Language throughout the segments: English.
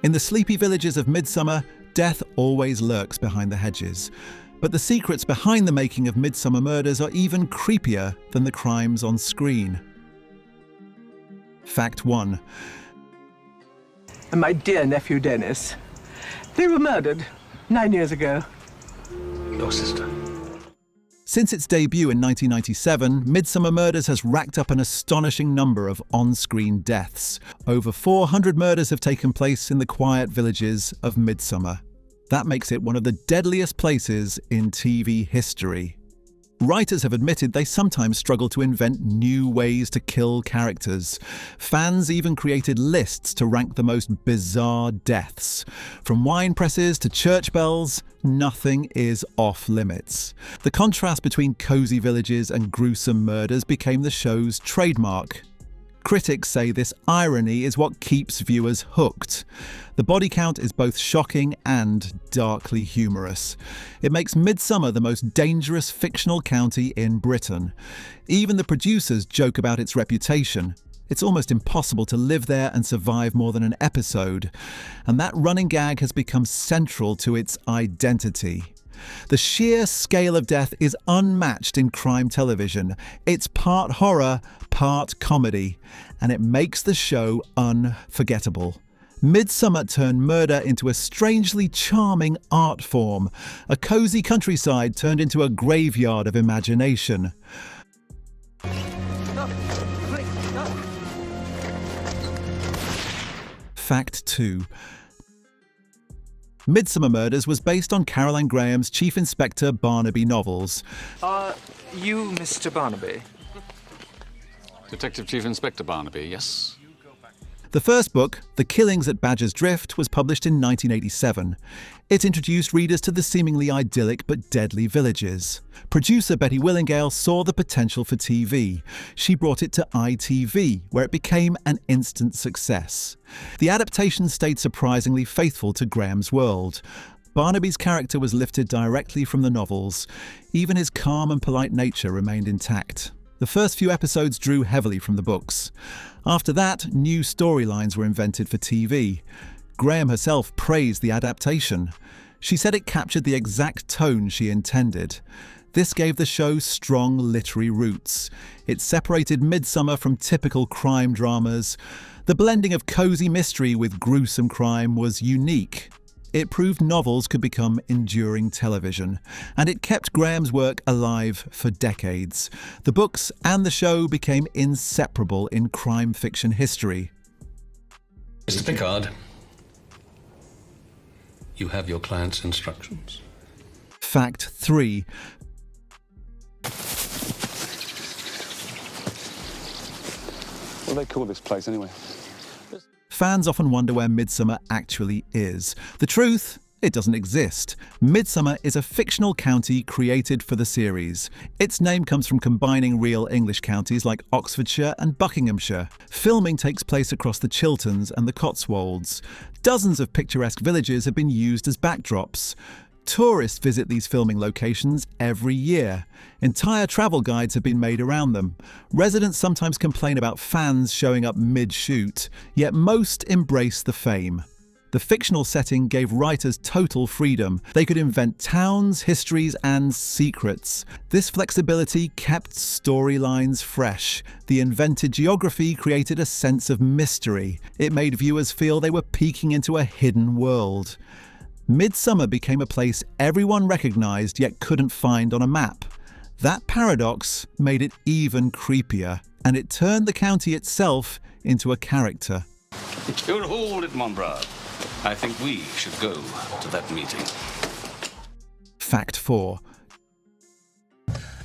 In the sleepy villages of Midsomer, death always lurks behind the hedges. But the secrets behind the making of Midsomer Murders are even creepier than the crimes on screen. Fact 1. And my dear nephew Dennis, they were murdered 9 years ago. Your sister. Since its debut in 1997, Midsomer Murders has racked up an astonishing number of on-screen deaths. Over 400 murders have taken place in the quiet villages of Midsomer. That makes it one of the deadliest places in TV history. Writers have admitted they sometimes struggle to invent new ways to kill characters. Fans even created lists to rank the most bizarre deaths. From wine presses to church bells, nothing is off limits. The contrast between cozy villages and gruesome murders became the show's trademark. Critics say this irony is what keeps viewers hooked. The body count is both shocking and darkly humorous. It makes Midsomer the most dangerous fictional county in Britain. Even the producers joke about its reputation. It's almost impossible to live there and survive more than an episode. And that running gag has become central to its identity. The sheer scale of death is unmatched in crime television. It's part horror, part comedy, and it makes the show unforgettable. Midsomer turned murder into a strangely charming art form, a cozy countryside turned into a graveyard of imagination. Fact 2. Midsomer Murders was based on Caroline Graham's Chief Inspector Barnaby novels. Are you Mr. Barnaby? Detective Chief Inspector Barnaby, yes. The first book, The Killings at Badger's Drift, was published in 1987. It introduced readers to the seemingly idyllic but deadly villages. Producer Betty Willingale saw the potential for TV. She brought it to ITV, where it became an instant success. The adaptation stayed surprisingly faithful to Graham's world. Barnaby's character was lifted directly from the novels. Even his calm and polite nature remained intact. The first few episodes drew heavily from the books. After that, new storylines were invented for TV. Graham herself praised the adaptation. She said it captured the exact tone she intended. This gave the show strong literary roots. It separated Midsomer from typical crime dramas. The blending of cozy mystery with gruesome crime was unique. It proved novels could become enduring television, and it kept Graham's work alive for decades. The books and the show became inseparable in crime fiction history. Mr. Pickard, you have your client's instructions. Fact 3. What do they call this place anyway? Fans often wonder where Midsomer actually is. The truth? It doesn't exist. Midsomer is a fictional county created for the series. Its name comes from combining real English counties like Oxfordshire and Buckinghamshire. Filming takes place across the Chilterns and the Cotswolds. Dozens of picturesque villages have been used as backdrops. Tourists visit these filming locations every year. Entire travel guides have been made around them. Residents sometimes complain about fans showing up mid-shoot, yet most embrace the fame. The fictional setting gave writers total freedom. They could invent towns, histories, and secrets. This flexibility kept storylines fresh. The invented geography created a sense of mystery. It made viewers feel they were peeking into a hidden world. Midsomer became a place everyone recognised yet couldn't find on a map. That paradox made it even creepier, and it turned the county itself into a character. You'll hold it, mon brave. I think we should go to that meeting. Fact 4.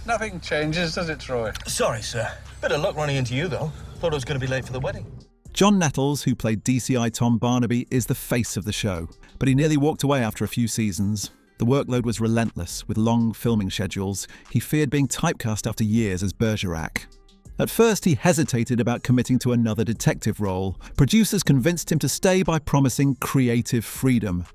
Nothing changes, does it, Troy? Sorry, sir. Bit of luck running into you, though. Thought I was going to be late for the wedding. John Nettles, who played DCI Tom Barnaby, is the face of the show, but he nearly walked away after a few seasons. The workload was relentless, with long filming schedules. He feared being typecast after years as Bergerac. At first, he hesitated about committing to another detective role. Producers convinced him to stay by promising creative freedom.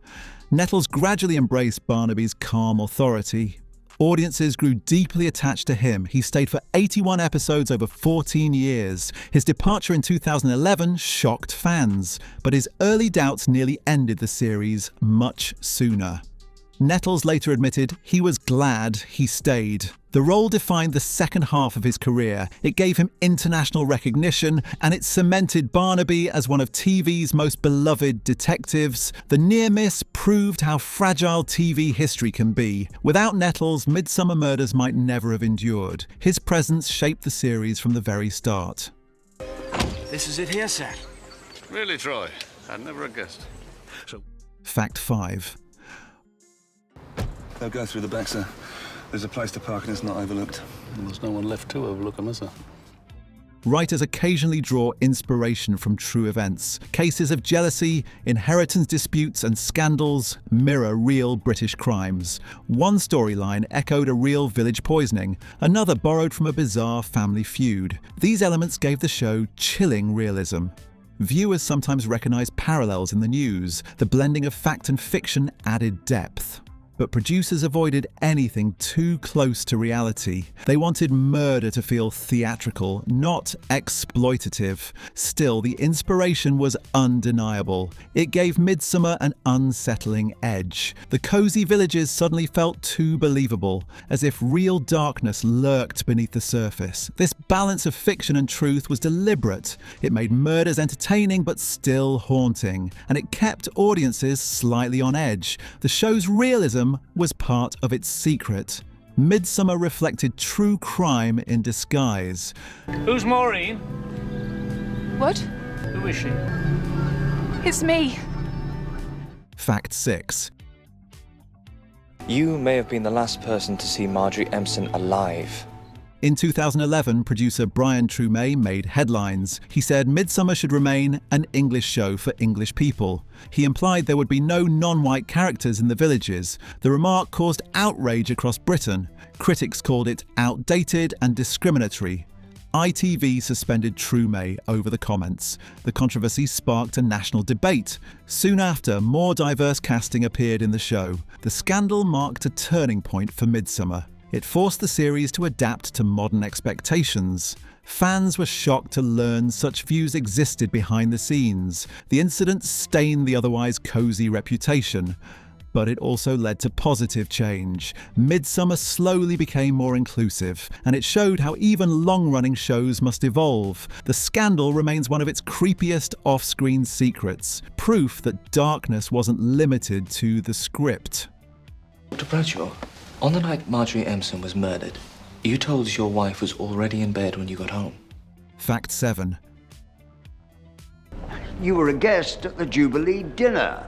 Nettles gradually embraced Barnaby's calm authority. Audiences grew deeply attached to him. He stayed for 81 episodes over 14 years. His departure in 2011 shocked fans, but his early doubts nearly ended the series much sooner. Nettles later admitted he was glad he stayed. The role defined the second half of his career. It gave him international recognition, and it cemented Barnaby as one of TV's most beloved detectives. The near miss proved how fragile TV history can be. Without Nettles, Midsomer Murders might never have endured. His presence shaped the series from the very start. This is it here, sir. Really, Troy? I'd never have guessed. Fact 5. They'll go through the back, sir. There's a place to park and it's not overlooked. There's no one left to overlook them, is there? Writers occasionally draw inspiration from true events. Cases of jealousy, inheritance disputes, and scandals mirror real British crimes. One storyline echoed a real village poisoning, another borrowed from a bizarre family feud. These elements gave the show chilling realism. Viewers sometimes recognize parallels in the news. The blending of fact and fiction added depth. But producers avoided anything too close to reality. They wanted murder to feel theatrical, not exploitative. Still, the inspiration was undeniable. It gave Midsomer an unsettling edge. The cozy villages suddenly felt too believable, as if real darkness lurked beneath the surface. This balance of fiction and truth was deliberate. It made murders entertaining but still haunting, and it kept audiences slightly on edge. The show's realism was part of its secret. Midsomer reflected true crime in disguise. Who's Maureen? What? Who is she? It's me. Fact 6. You may have been the last person to see Marjorie Empson alive. In 2011, producer Brian Trumet made headlines. He said Midsomer should remain an English show for English people. He implied there would be no non-white characters in the villages. The remark caused outrage across Britain. Critics called it outdated and discriminatory. ITV suspended Trumet over the comments. The controversy sparked a national debate. Soon after, more diverse casting appeared in the show. The scandal marked a turning point for Midsomer. It forced the series to adapt to modern expectations. Fans were shocked to learn such views existed behind the scenes. The incident stained the otherwise cozy reputation. But it also led to positive change. Midsomer slowly became more inclusive, and it showed how even long-running shows must evolve. The scandal remains one of its creepiest off-screen secrets, proof that darkness wasn't limited to the script. Dr. Bradshaw, on the night Marjorie Empson was murdered, you told us your wife was already in bed when you got home. Fact 7. You were a guest at the Jubilee dinner.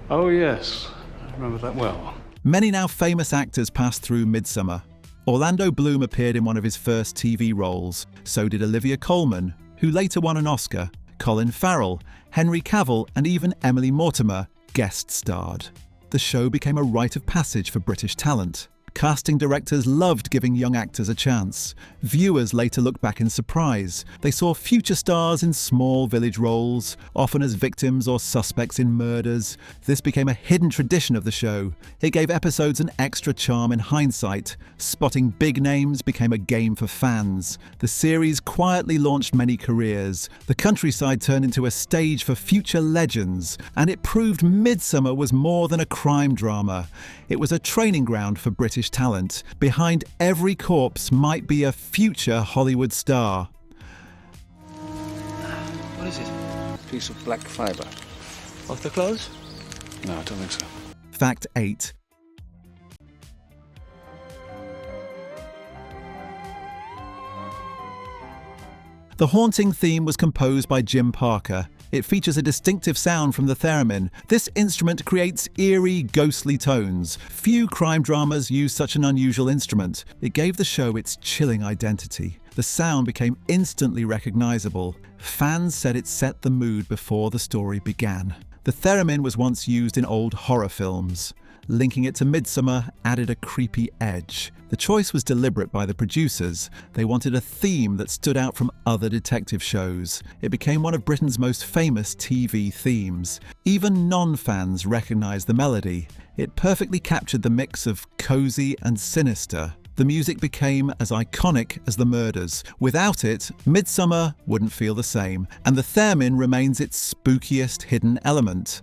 Oh, yes. I remember that well. Many now famous actors passed through Midsomer. Orlando Bloom appeared in one of his first TV roles. So did Olivia Colman, who later won an Oscar. Colin Farrell, Henry Cavill, and even Emily Mortimer guest starred. The show became a rite of passage for British talent. Casting directors loved giving young actors a chance. Viewers later looked back in surprise. They saw future stars in small village roles, often as victims or suspects in murders. This became a hidden tradition of the show. It gave episodes an extra charm in hindsight. Spotting big names became a game for fans. The series quietly launched many careers. The countryside turned into a stage for future legends, and it proved Midsomer was more than a crime drama. It was a training ground for British talent. Behind every corpse might be a future Hollywood star. What is it? Piece of black fibre. Off the clothes? No, I don't think so. Fact 8. The haunting theme was composed by Jim Parker. It features a distinctive sound from the theremin. This instrument creates eerie, ghostly tones. Few crime dramas use such an unusual instrument. It gave the show its chilling identity. The sound became instantly recognizable. Fans said it set the mood before the story began. The theremin was once used in old horror films. Linking it to Midsomer added a creepy edge. The choice was deliberate by the producers. They wanted a theme that stood out from other detective shows. It became one of Britain's most famous TV themes. Even non-fans recognised the melody. It perfectly captured the mix of cosy and sinister. The music became as iconic as the murders. Without it, Midsomer wouldn't feel the same, and the theremin remains its spookiest hidden element.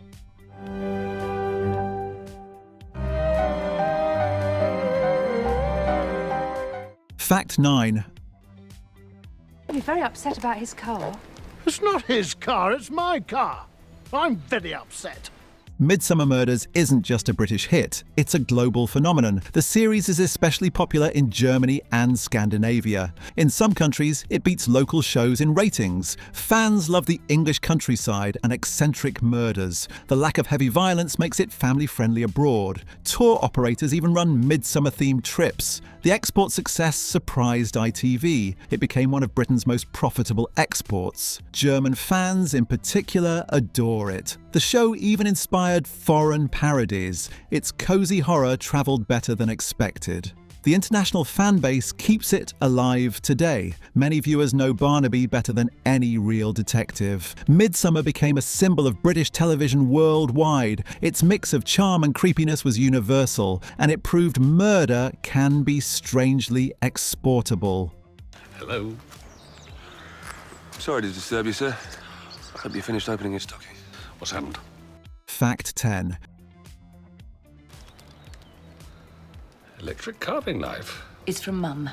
Fact 9. You're very upset about his car. It's not his car, it's my car. I'm very upset. Midsomer Murders isn't just a British hit, it's a global phenomenon. The series is especially popular in Germany and Scandinavia. In some countries, it beats local shows in ratings. Fans love the English countryside and eccentric murders. The lack of heavy violence makes it family-friendly abroad. Tour operators even run Midsomer-themed trips. The export success surprised ITV. It became one of Britain's most profitable exports. German fans, in particular, adore it. The show even inspired foreign parodies. Its cozy horror travelled better than expected. The international fan base keeps it alive today. Many viewers know Barnaby better than any real detective. Midsomer became a symbol of British television worldwide. Its mix of charm and creepiness was universal, and it proved murder can be strangely exportable. Hello. Sorry to disturb you, sir. I hope you finished opening your stocking. What's happened? Fact 10. Electric carving knife. It's from Mum.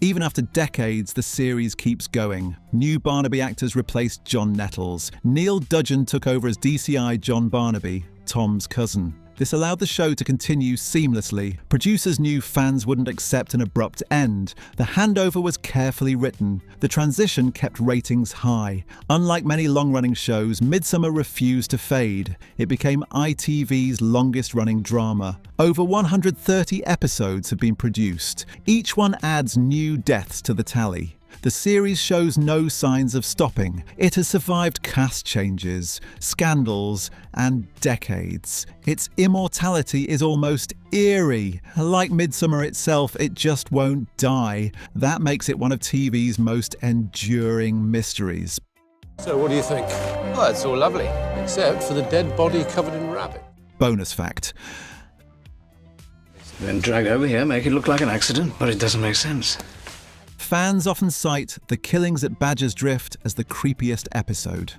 Even after decades, the series keeps going. New Barnaby actors replaced John Nettles. Neil Dudgeon took over as DCI John Barnaby, Tom's cousin. This allowed the show to continue seamlessly. Producers knew fans wouldn't accept an abrupt end. The handover was carefully written. The transition kept ratings high. Unlike many long-running shows, Midsomer refused to fade. It became ITV's longest-running drama. Over 130 episodes have been produced. Each one adds new deaths to the tally. The series shows no signs of stopping. It has survived cast changes, scandals, and decades. Its immortality is almost eerie. Like Midsomer itself, it just won't die. That makes it one of TV's most enduring mysteries. So what do you think? Well, it's all lovely, except for the dead body covered in rabbit. Bonus fact. Been dragged over here, make it look like an accident, but it doesn't make sense. Fans often cite the killings at Badger's Drift as the creepiest episode.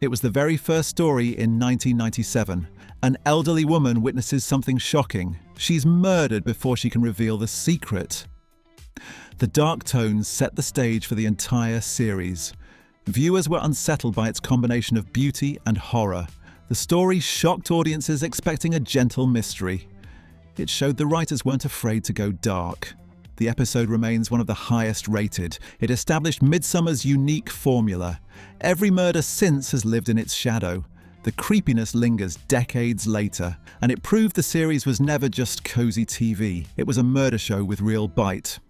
It was the very first story in 1997. An elderly woman witnesses something shocking. She's murdered before she can reveal the secret. The dark tones set the stage for the entire series. Viewers were unsettled by its combination of beauty and horror. The story shocked audiences expecting a gentle mystery. It showed the writers weren't afraid to go dark. The episode remains one of the highest rated. It established Midsomer's unique formula. Every murder since has lived in its shadow. The creepiness lingers decades later, and it proved the series was never just cozy TV. It was a murder show with real bite.